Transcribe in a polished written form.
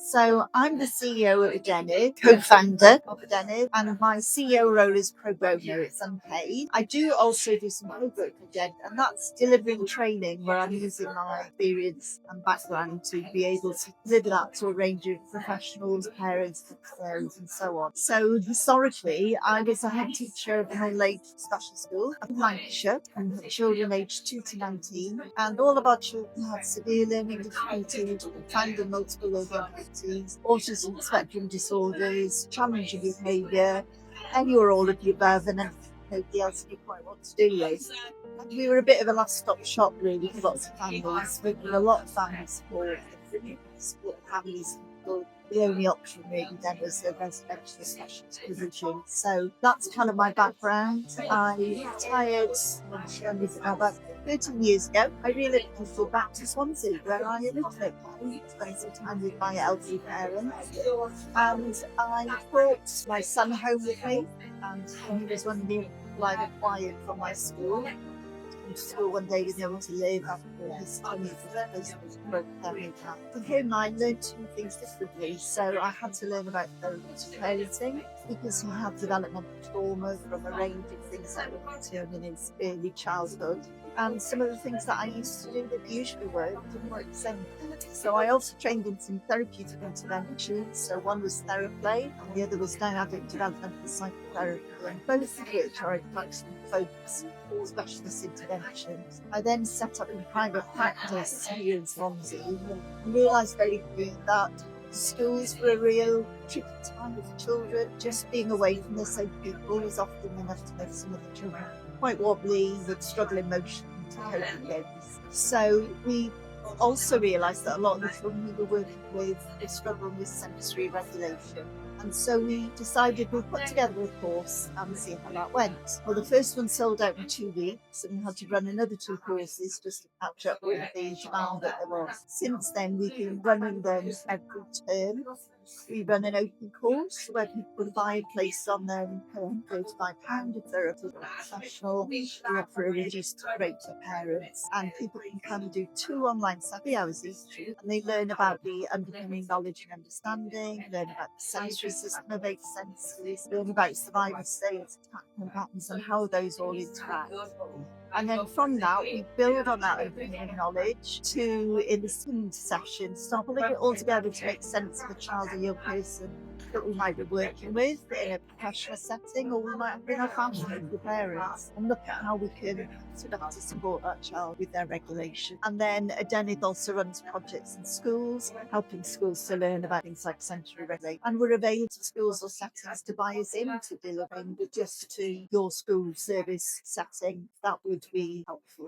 So I'm the CEO of Gela, co-founder of Gela, and my CEO role is pro bono. It's unpaid. I do also do some other work for Gela, and that's delivering training where I'm using my experience and background to be able to deliver that to a range of professionals, parents, parents, and so on. So historically, I was a head teacher of a late special school in Lancashire, and had children aged 2 to 19, and all of our children had severe learning difficulties, found in multiple learning abilities, autism spectrum disorders, challenging behaviour, any or all of the above, and then nobody else knew quite what to do with. And we were a bit of a last stop shop really for lots of families. We did a lot of family support, support families. The only option really then was the residential specialist position. So that's kind of my background. I retired about 13 years ago. I relocated back to Swansea where I originally spent some time with my elderly parents. And I brought my son home with me, and he was one of the like acquired from my school. To school one day with him to live after his 20th business broke down. For him, I learned to do things differently. So I had to learn about parenting because he had developmental trauma from a range of things that were concerned in his early childhood. And some of the things that I used to do that usually worked didn't work the same. So I also trained in some therapeutic interventions. So one was Theraplay and the other was dynamic developmental psychotherapy, and both of which are actually focused on specialist interventions. I then set up in private practice here in Swansea and realised very quickly that schools were a real tricky time for children. Just being away from the same people was often enough to make some of the children quite wobbly, would struggle emotionally to cope with things. So we also realised that a lot of the children we were working with were struggling with sensory regulation. And so we decided we'd put together a course and see how that went. Well, the first one sold out in 2 weeks, and we had to run another 2 courses just to catch up with the demand that there was. Since then, we've been running them every term. We run an open course where people can buy a place on their £35 if they're a professional. We offer a reduced rate to parents, and people can come and do 2 online 3 hours each, and they learn about the underpinning knowledge and understanding, learn about the sensory system of 8 senses, learn about survival states, attachment patterns, and how those all interact. And then from that, we build on that opening knowledge to, in the second session, start pulling it all together to make sense of the child or young person that we might be working with in a professional setting, or we might have been our family with the parents, and look at how we can to support that child with their regulation. And then Adenith also runs projects in schools, helping schools to learn about things like sensory regulation. And we're available to schools or settings to buy us into delivering just to your school service setting. That would be helpful.